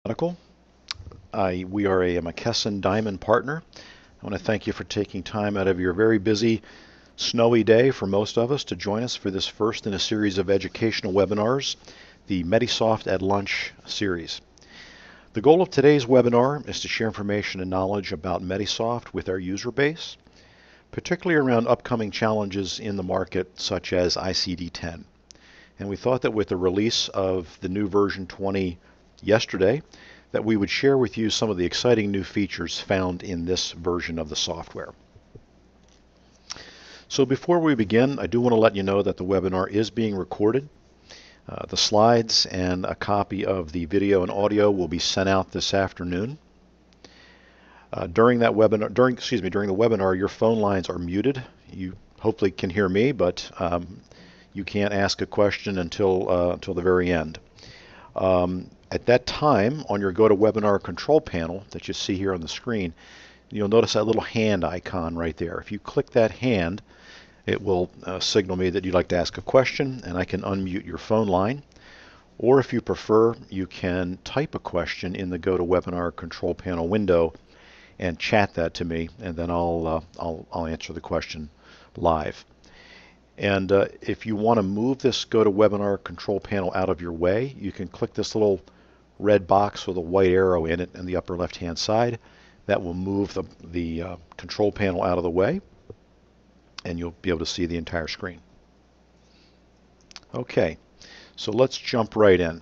Medical. We are a McKesson Diamond partner. I want to thank you for taking time out of your very busy, snowy day for most of us to join us for this first in a series of educational webinars, the Medisoft at Lunch series. The goal of today's webinar is to share information and knowledge about Medisoft with our user base, particularly around upcoming challenges in the market such as ICD-10. And we thought that with the release of the new version 20 yesterday, that we would share with you some of the exciting new features found in this version of the software. So before we begin, I do want to let you know that the webinar is being recorded. The slides and a copy of the video and audio will be sent out this afternoon. During the webinar, your phone lines are muted. You hopefully can hear me, but you can't ask a question until the very end. At that time, on your GoToWebinar control panel that you see here on the screen, you'll notice that little hand icon right there. If you click that hand, it will signal me that you'd like to ask a question, and I can unmute your phone line. Or if you prefer, you can type a question in the GoToWebinar control panel window and chat that to me, and then I'll answer the question live. And if you want to move this GoToWebinar control panel out of your way, you can click this little red box with a white arrow in it in the upper left hand side. That will move the control panel out of the way, and you'll be able to see the entire screen. Okay, so let's jump right in.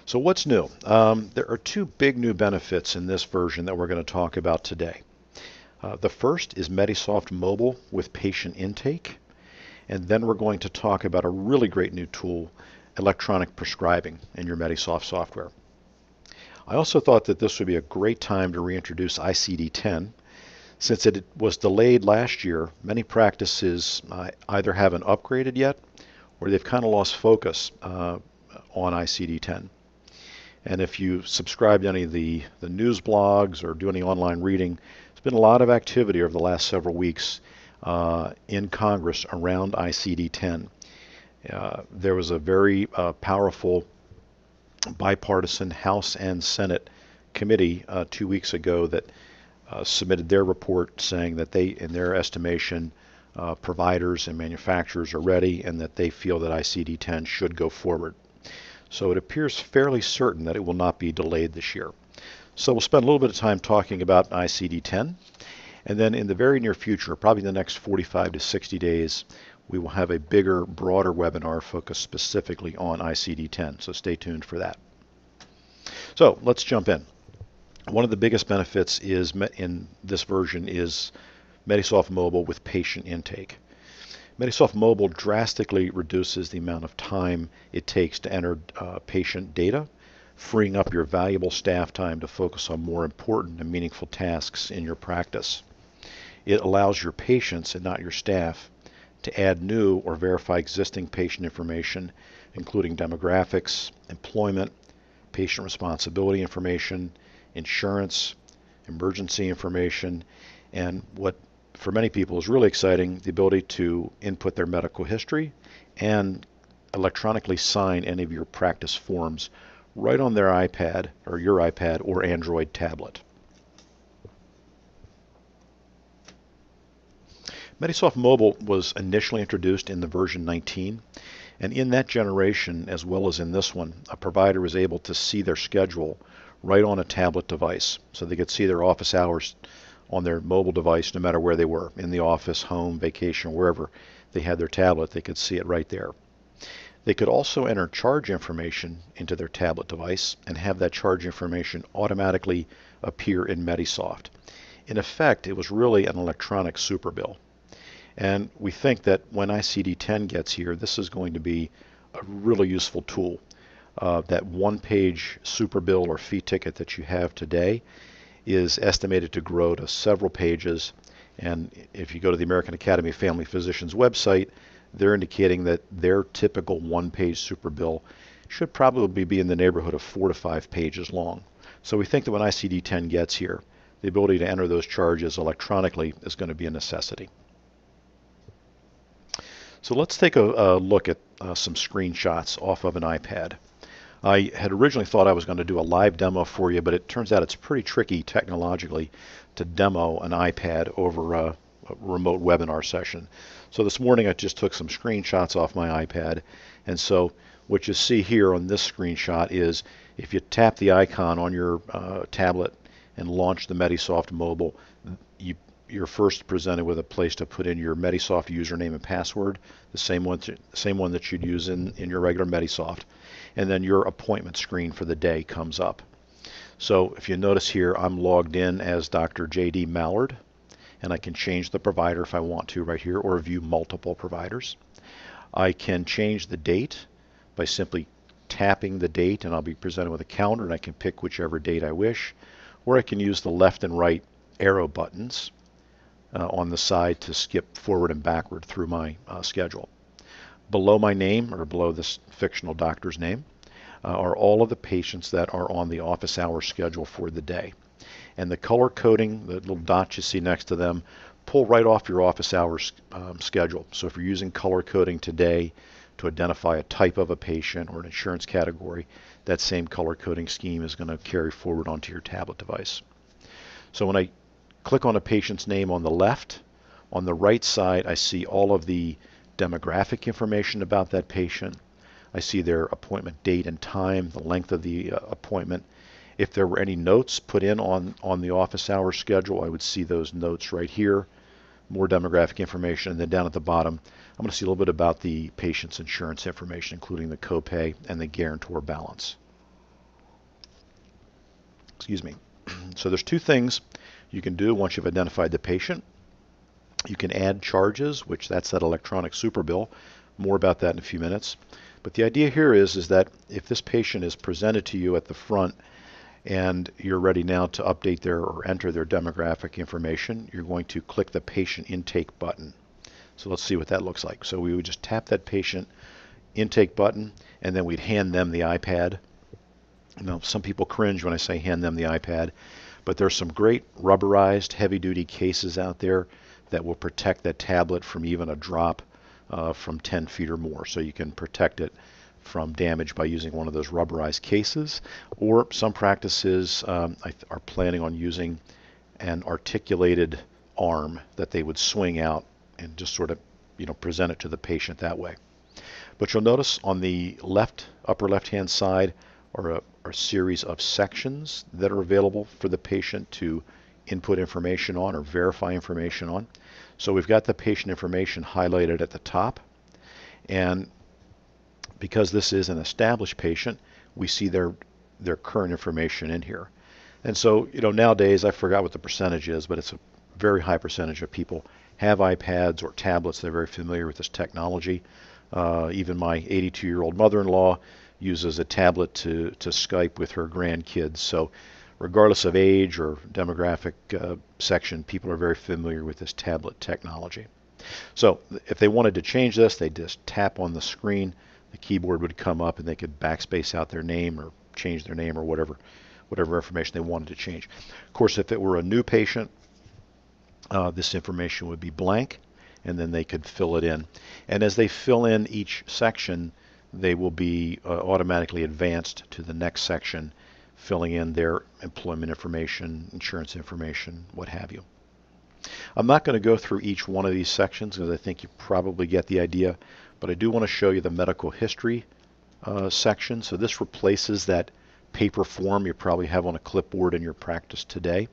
So what's new? There are two big new benefits in this version that we're going to talk about today. The first is Medisoft Mobile with patient intake. And then we're going to talk about a really great new tool, electronic prescribing, in your Medisoft software. I also thought that this would be a great time to reintroduce ICD-10. Since it was delayed last year, many practices either haven't upgraded yet or they've kind of lost focus on ICD-10. And if you subscribe to any of the news blogs or do any online reading, there's been a lot of activity over the last several weeks in Congress around ICD-10. There was a very powerful bipartisan House and Senate committee 2 weeks ago that submitted their report saying that they, in their estimation, providers and manufacturers are ready and that they feel that ICD-10 should go forward. So it appears fairly certain that it will not be delayed this year. So we'll spend a little bit of time talking about ICD-10. And then in the very near future, probably in the next 45 to 60 days, we will have a bigger, broader webinar focused specifically on ICD-10. So stay tuned for that. So let's jump in. One of the biggest benefits in this version is Medisoft Mobile with patient intake. Medisoft Mobile drastically reduces the amount of time it takes to enter patient data, freeing up your valuable staff time to focus on more important and meaningful tasks in your practice. It allows your patients and not your staff to add new or verify existing patient information, including demographics, employment, patient responsibility information, insurance, emergency information, and what for many people is really exciting, the ability to input their medical history and electronically sign any of your practice forms right on their iPad or your iPad or Android tablet. Medisoft Mobile was initially introduced in the version 19, and in that generation, as well as in this one, a provider was able to see their schedule right on a tablet device. So they could see their office hours on their mobile device no matter where they were, in the office, home, vacation, wherever they had their tablet, they could see it right there. They could also enter charge information into their tablet device and have that charge information automatically appear in Medisoft. In effect, it was really an electronic super bill. And we think that when ICD-10 gets here, this is going to be a really useful tool. That one-page super bill or fee ticket that you have today is estimated to grow to several pages. And if you go to the American Academy of Family Physicians website, they're indicating that their typical one-page super bill should probably be in the neighborhood of 4 to 5 pages long. So we think that when ICD-10 gets here, the ability to enter those charges electronically is going to be a necessity. So let's take a look at some screenshots off of an iPad. I had originally thought I was going to do a live demo for you, but it turns out it's pretty tricky technologically to demo an iPad over a remote webinar session. So this morning I just took some screenshots off my iPad, and so what you see here on this screenshot is if you tap the icon on your tablet and launch the Medisoft mobile, you're first presented with a place to put in your Medisoft username and password, the same one that you'd use in your regular Medisoft, and then your appointment screen for the day comes up. So if you notice here, I'm logged in as Dr. J.D. Mallard, and I can change the provider if I want to right here, or view multiple providers. I can change the date by simply tapping the date, and I'll be presented with a calendar, and I can pick whichever date I wish, or I can use the left and right arrow buttons on the side to skip forward and backward through my schedule. Below my name, or below this fictional doctor's name, are all of the patients that are on the office hour schedule for the day. And the color coding, the little dots you see next to them, pull right off your office hours schedule. So if you're using color coding today to identify a type of a patient or an insurance category, that same color coding scheme is going to carry forward onto your tablet device. So when I click on a patient's name on the left, on the right side I see all of the demographic information about that patient. I see their appointment date and time, the length of the appointment. If there were any notes put in on the office hours schedule, I would see those notes right here. More demographic information, and then down at the bottom I'm going to see a little bit about the patient's insurance information, including the copay and the guarantor balance. Excuse me. So there's two things you can do once you've identified the patient. You can add charges, which that's that electronic super bill. More about that in a few minutes. But the idea here is that if this patient is presented to you at the front and you're ready now to update their or enter their demographic information, you're going to click the patient intake button. So let's see what that looks like. So we would just tap that patient intake button, and then we'd hand them the iPad. Now, some people cringe when I say hand them the iPad, but there's some great rubberized heavy-duty cases out there that will protect that tablet from even a drop from 10 feet or more. So you can protect it from damage by using one of those rubberized cases, or some practices are planning on using an articulated arm that they would swing out and just sort of present it to the patient that way. But you'll notice on the upper left hand side are a series of sections that are available for the patient to input information on or verify information on. So we've got the patient information highlighted at the top, and because this is an established patient, we see their current information in here. And so nowadays, I forgot what the percentage is, but it's a very high percentage of people have iPads or tablets. They're very familiar with this technology. Even my 82-year-old mother-in-law uses a tablet to Skype with her grandkids. So regardless of age or demographic section, people are very familiar with this tablet technology. So if they wanted to change this, they just tap on the screen, the keyboard would come up, and they could backspace out their name or change their name or whatever information they wanted to change. Of course, if it were a new patient, this information would be blank, and then they could fill it in. And as they fill in each section, they will be automatically advanced to the next section, filling in their employment information, insurance information, what have you. I'm not going to go through each one of these sections because I think you probably get the idea, but I do want to show you the medical history section. So this replaces that paper form you probably have on a clipboard in your practice today.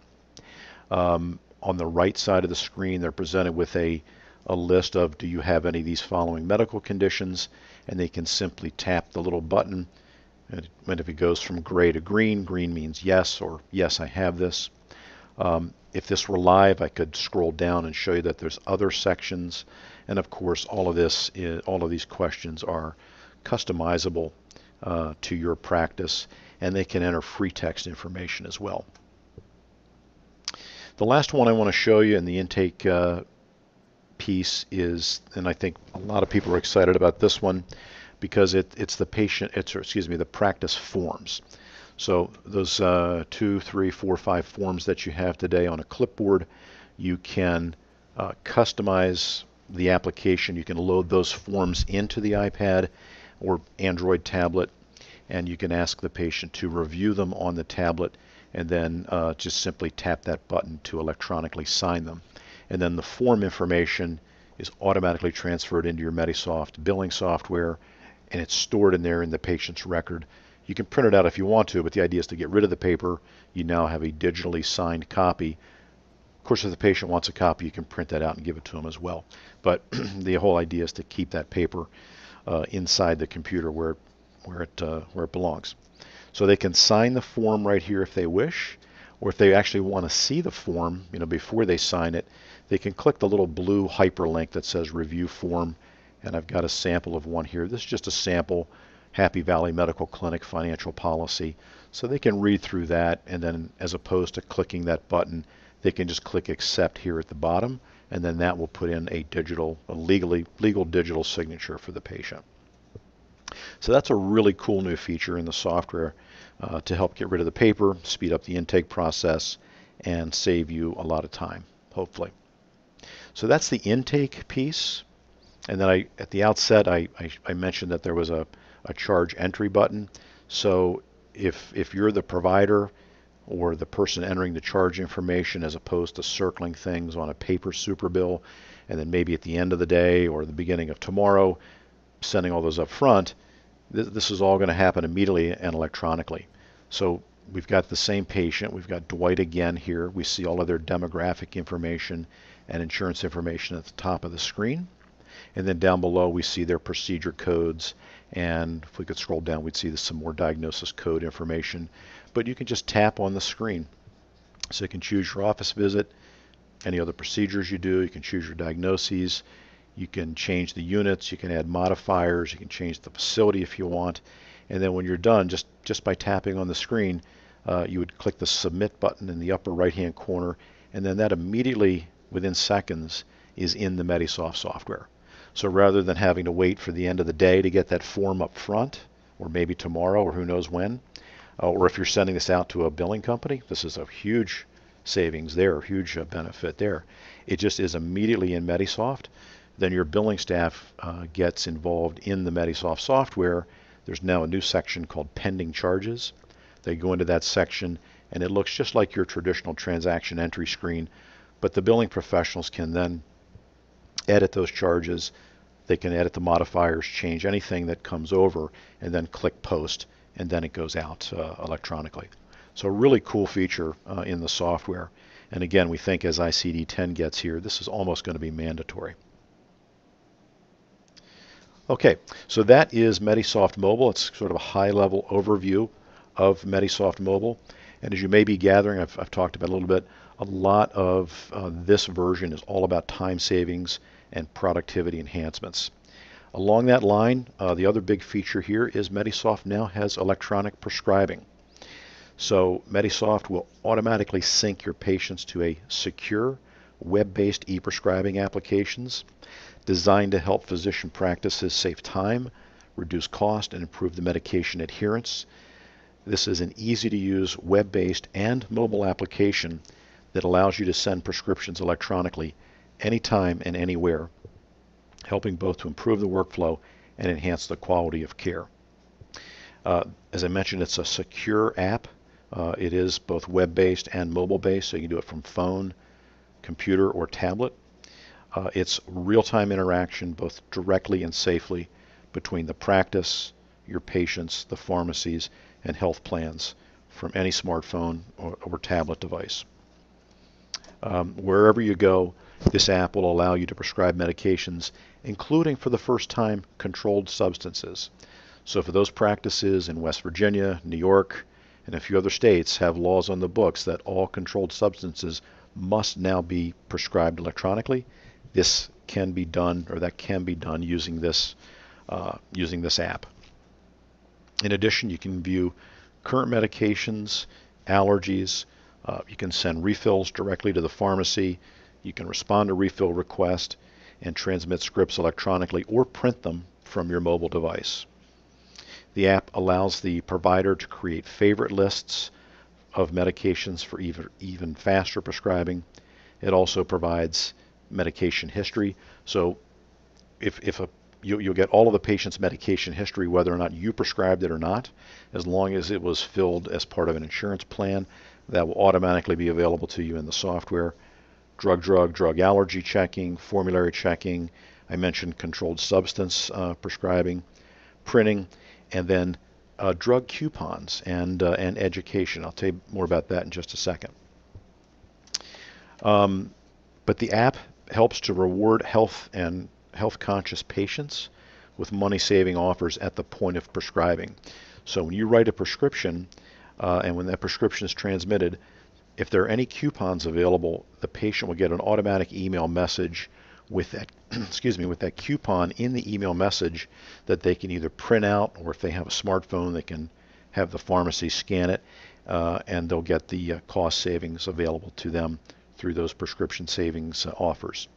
On the right side of the screen, they're presented with a list of, do you have any of these following medical conditions? And they can simply tap the little button, and if it goes from gray to green, green means yes, or yes, I have this. If this were live, I could scroll down and show you that there's other sections, and of course all of these questions are customizable to your practice, and they can enter free text information as well. The last one I want to show you in the intake piece is, and I think a lot of people are excited about this one because it's the practice forms. So those 2, 3, 4, 5 forms that you have today on a clipboard, you can customize the application. You can load those forms into the iPad or Android tablet, and you can ask the patient to review them on the tablet and then just simply tap that button to electronically sign them. And then the form information is automatically transferred into your Medisoft billing software, and it's stored in there in the patient's record. You can print it out if you want to, but the idea is to get rid of the paper. You now have a digitally signed copy. Of course, if the patient wants a copy, you can print that out and give it to them as well. But the whole idea is to keep that paper inside the computer where it belongs. So they can sign the form right here if they wish, or if they actually want to see the form, before they sign it, they can click the little blue hyperlink that says Review Form, and I've got a sample of one here. This is just a sample, Happy Valley Medical Clinic financial policy. So they can read through that, and then as opposed to clicking that button, they can just click Accept here at the bottom, and then that will put in a legal digital signature for the patient. So that's a really cool new feature in the software to help get rid of the paper, speed up the intake process, and save you a lot of time, hopefully. So that's the intake piece. And then at the outset, I mentioned that there was a charge entry button. So if you're the provider or the person entering the charge information, as opposed to circling things on a paper super bill, and then maybe at the end of the day or the beginning of tomorrow, sending all those up front, this is all going to happen immediately and electronically. So we've got the same patient. We've got Dwight again here. We see all of their demographic information and insurance information at the top of the screen. And then down below we see their procedure codes, and if we could scroll down we'd see some more diagnosis code information. But you can just tap on the screen. So you can choose your office visit, any other procedures you do, you can choose your diagnoses, you can change the units, you can add modifiers, you can change the facility if you want. And then when you're done, just by tapping on the screen, you would click the Submit button in the upper right hand corner, and then that immediately, within seconds, is in the Medisoft software. So rather than having to wait for the end of the day to get that form up front, or maybe tomorrow, or who knows when, or if you're sending this out to a billing company, this is a huge savings there, huge benefit there. It just is immediately in Medisoft. Then your billing staff gets involved in the Medisoft software. There's now a new section called Pending Charges. They go into that section, and it looks just like your traditional transaction entry screen, but the billing professionals can then edit those charges. They can edit the modifiers, change anything that comes over, and then click Post, and then it goes out electronically. So a really cool feature in the software. And again, we think as ICD-10 gets here, this is almost going to be mandatory. Okay, so that is Medisoft Mobile. It's sort of a high-level overview of Medisoft Mobile. And as you may be gathering, I've talked about a little bit, a lot of this version is all about time savings and productivity enhancements. Along that line, the other big feature here is Medisoft now has electronic prescribing. So Medisoft will automatically sync your patients to a secure, web-based e-prescribing applications designed to help physician practices save time, reduce cost, and improve the medication adherence. This is an easy-to-use web-based and mobile application that allows you to send prescriptions electronically anytime and anywhere, helping both to improve the workflow and enhance the quality of care. As I mentioned, it's a secure app. It is both web-based and mobile-based, so you can do it from phone, computer, or tablet. It's real-time interaction, both directly and safely, between the practice, your patients, the pharmacies, and health plans from any smartphone or tablet device. Wherever you go, this app will allow you to prescribe medications, including for the first time controlled substances. So for those practices in West Virginia, New York, and a few other states have laws on the books that all controlled substances must now be prescribed electronically, this can be done, or that can be done using this app. In addition, you can view current medications, allergies. You can send refills directly to the pharmacy. You can respond to refill requests and transmit scripts electronically or print them from your mobile device. The app allows the provider to create favorite lists of medications for even faster prescribing. It also provides medication history. So if You'll get all of the patient's medication history, whether or not you prescribed it or not, as long as it was filled as part of an insurance plan. That will automatically be available to you in the software. Drug allergy checking, formulary checking. I mentioned controlled substance prescribing, printing, and then drug coupons and education. I'll tell you more about that in just a second. But the app helps to reward health-conscious patients with money-saving offers at the point of prescribing. So when you write a prescription, and when that prescription is transmitted, if there are any coupons available, the patient will get an automatic email message with that, with that coupon in the email message that they can either print out, or if they have a smartphone, they can have the pharmacy scan it, and they'll get the cost savings available to them through those prescription savings offers.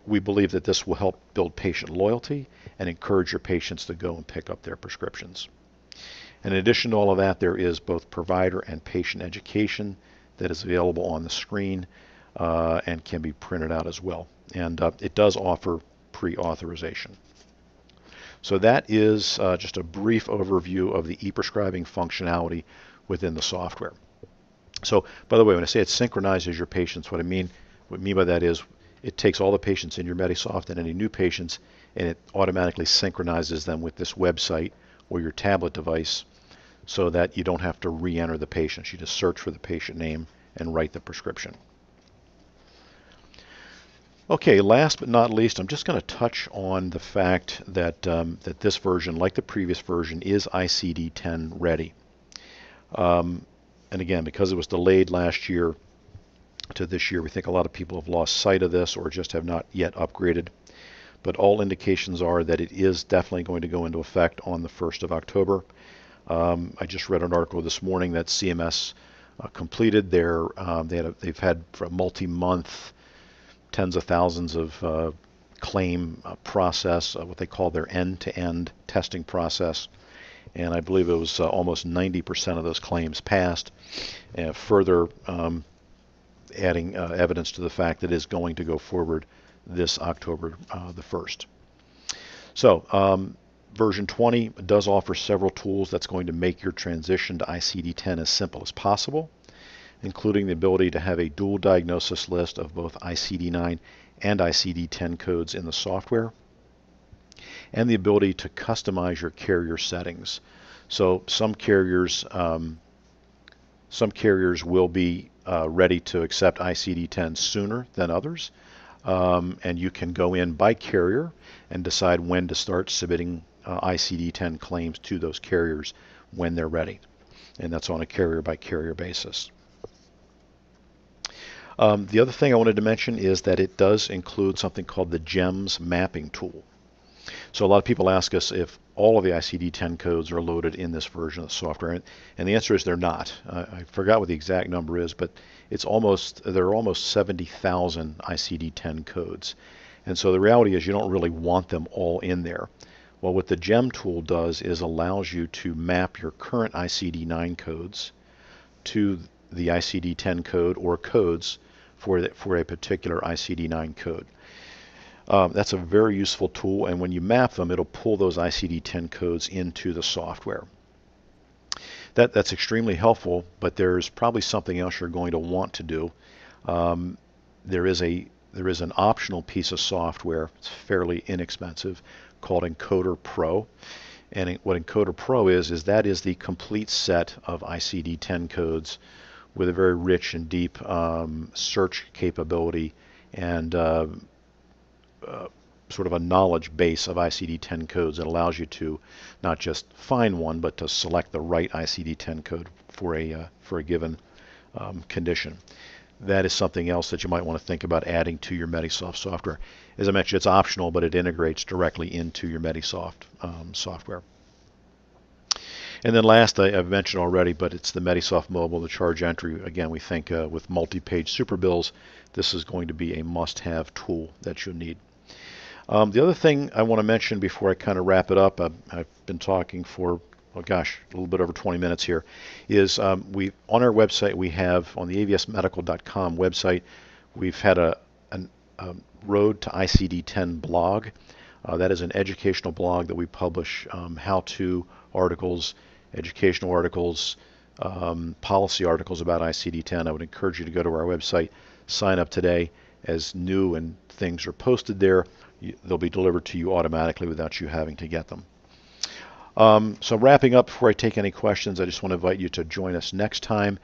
We believe that this will help build patient loyalty and encourage your patients to go and pick up their prescriptions. In addition to all of that, there is both provider and patient education that is available on the screen and can be printed out as well. And it does offer pre-authorization. So that is just a brief overview of the e-prescribing functionality within the software. So, by the way, when I say it synchronizes your patients, what I mean by that is it takes all the patients in your Medisoft and any new patients, and it automatically synchronizes them with this website or your tablet device, so that you don't have to re-enter the patients. You just search for the patient name and write the prescription. Okay, last but not least, I'm just going to touch on the fact that that this version, like the previous version, is ICD-10 ready. And again, because it was delayed last year to this year, we think a lot of people have lost sight of this or just have not yet upgraded. But all indications are that it is definitely going to go into effect on the 1st of October. I just read an article this morning that CMS completed their, they've had for a multi-month, tens of thousands of claim process, what they call their end-to-end testing process. And I believe it was almost 90% of those claims passed, further adding evidence to the fact that it is going to go forward this October the 1st. So version 20 does offer several tools that's going to make your transition to ICD-10 as simple as possible, including the ability to have a dual diagnosis list of both ICD-9 and ICD-10 codes in the software, and the ability to customize your carrier settings. So some carriers will be ready to accept ICD-10 sooner than others, and you can go in by carrier and decide when to start submitting ICD-10 claims to those carriers when they're ready, and that's on a carrier by carrier basis. The other thing I wanted to mention is that it does include something called the GEMS mapping tool. So a lot of people ask us if all of the ICD-10 codes are loaded in this version of the software, and the answer is they're not. I forgot what the exact number is, but there are almost 70,000 ICD-10 codes. And so the reality is you don't really want them all in there. Well, what the GEM tool does is allows you to map your current ICD-9 codes to the ICD-10 code or codes for a particular ICD-9 code. That's a very useful tool, and when you map them, it'll pull those ICD-10 codes into the software. That's extremely helpful, but there's probably something else you're going to want to do. There is an optional piece of software, it's fairly inexpensive, called Encoder Pro. And what Encoder Pro is that is the complete set of ICD-10 codes with a very rich and deep search capability and sort of a knowledge base of ICD-10 codes that allows you to not just find one, but to select the right ICD-10 code for a given condition. That is something else that you might want to think about adding to your Medisoft software. As I mentioned, it's optional, but it integrates directly into your Medisoft software. And then last, I've mentioned already, but it's the Medisoft Mobile, the charge entry. Again, we think with multi-page super bills, this is going to be a must-have tool that you'll need. The other thing I want to mention before I kind of wrap it up, I've been talking for, oh gosh, a little bit over 20 minutes here, is on our website, we have, on the avsmedical.com website, we've had a Road to ICD-10 blog. That is an educational blog that we publish how-to articles, educational articles, policy articles about ICD-10. I would encourage you to go to our website, sign up today. As new and things are posted there, they'll be delivered to you automatically without you having to get them. So wrapping up, before I take any questions, I just want to invite you to join us next time.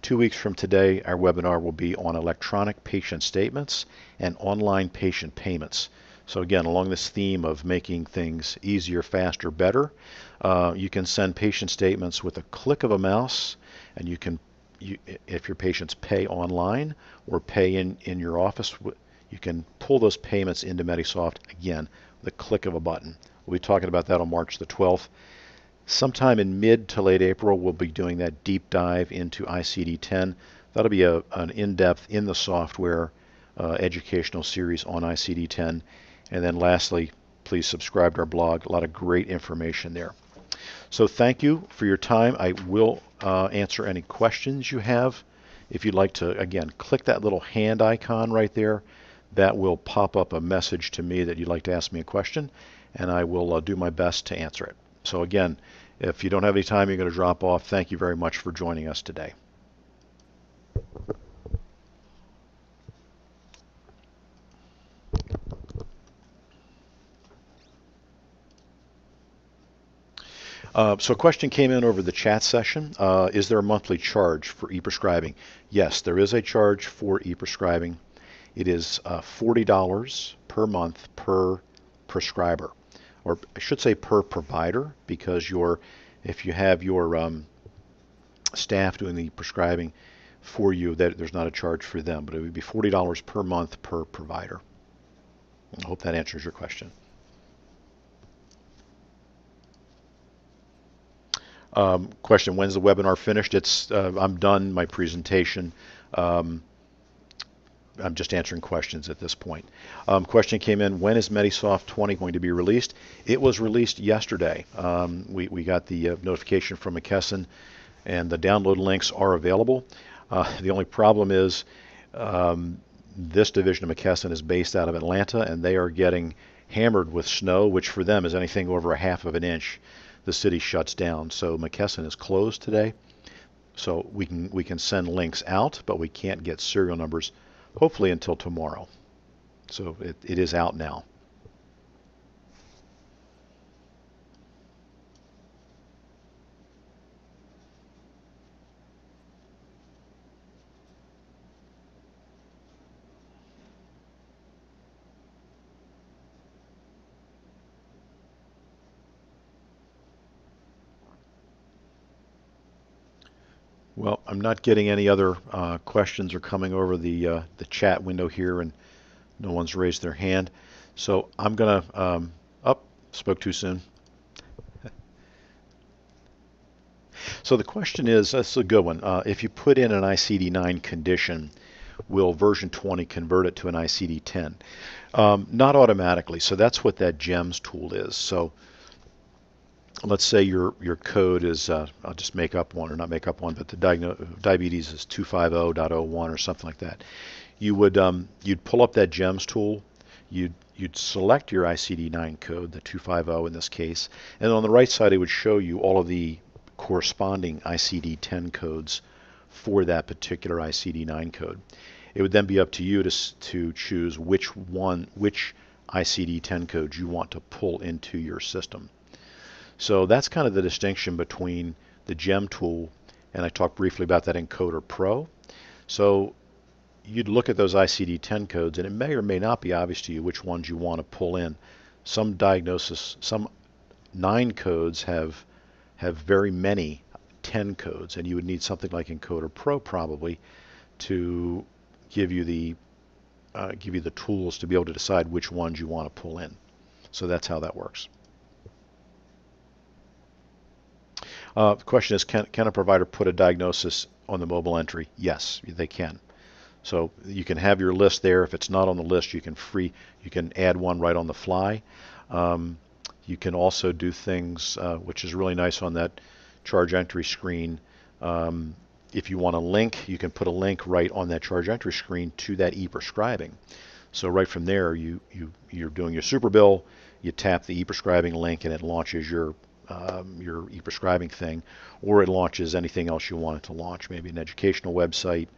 2 weeks from today, our webinar will be on electronic patient statements and online patient payments. So again, along this theme of making things easier, faster, better, you can send patient statements with a click of a mouse, and if your patients pay online or pay in your office, you can pull those payments into Medisoft again with a click of a button. We'll be talking about that on March the 12th. Sometime in mid to late April, we'll be doing that deep dive into ICD-10. That'll be an in-depth, in the software educational series on ICD-10. And then lastly, please subscribe to our blog. A lot of great information there. So thank you for your time. I will answer any questions you have. If you'd like to, again, click that little hand icon right there. That will pop up a message to me that you'd like to ask me a question, and I will do my best to answer it. So again, if you don't have any time, you're going to drop off. Thank you very much for joining us today. So a question came in over the chat session. Is there a monthly charge for e-prescribing? Yes, there is a charge for e-prescribing. It is $40 per month per prescriber, or I should say per provider, because if you have your staff doing the prescribing for you, there's not a charge for them, but it would be $40 per month per provider. I hope that answers your question. Question, when's the webinar finished? I'm done my presentation. I'm just answering questions at this point. Question came in, when is Medisoft 20 going to be released? It was released yesterday. We got the notification from McKesson, and the download links are available. The only problem is this division of McKesson is based out of Atlanta, and they are getting hammered with snow, which for them is anything over a half of an inch. The city shuts down. So McKesson is closed today. So we can send links out, but we can't get serial numbers hopefully until tomorrow. So it is out now. Well, I'm not getting any other questions or coming over the chat window here, and no one's raised their hand. So I'm going to, spoke too soon. So the question is, that's a good one. If you put in an ICD-9 condition, will version 20 convert it to an ICD-10? Not automatically. So that's what that GEMS tool is. So let's say your code is, I'll just make up one, or not make up one, but the diabetes is 250.01 or something like that. You'd pull up that GEMS tool, you'd select your ICD-9 code, the 250 in this case, and on the right side it would show you all of the corresponding ICD-10 codes for that particular ICD-9 code. It would then be up to you to choose which ICD-10 code you want to pull into your system. So that's kind of the distinction between the GEM tool, and I talked briefly about that in Coder Pro. So you'd look at those ICD-10 codes, and it may or may not be obvious to you which ones you want to pull in. Some 9 codes have very many 10 codes, and you would need something like Encoder Pro probably to give you the tools to be able to decide which ones you want to pull in. So that's how that works. The question is, can a provider put a diagnosis on the mobile entry? Yes, they can. So you can have your list there. If it's not on the list, you can add one right on the fly. You can also do things, which is really nice on that charge entry screen. If you want a link, you can put a link right on that charge entry screen to that e-prescribing. So right from there, you're doing your super bill. You tap the e-prescribing link, and it launches your e-prescribing thing, or it launches anything else you want it to launch, maybe an educational website,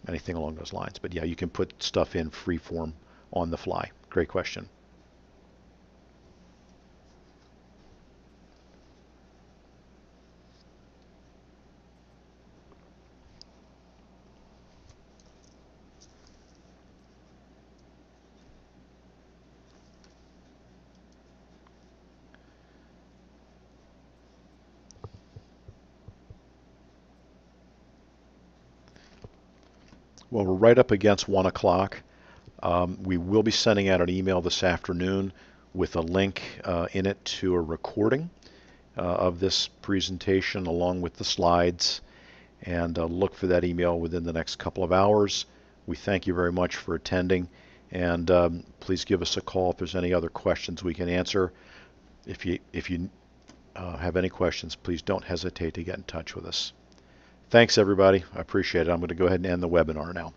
anything along those lines. But yeah, you can put stuff in free form on the fly. Great question. Well, we're right up against 1 o'clock. We will be sending out an email this afternoon with a link in it to a recording of this presentation along with the slides, and look for that email within the next couple of hours. We thank you very much for attending, and please give us a call if there's any other questions we can answer. If you have any questions, please don't hesitate to get in touch with us. Thanks, everybody. I appreciate it. I'm going to go ahead and end the webinar now.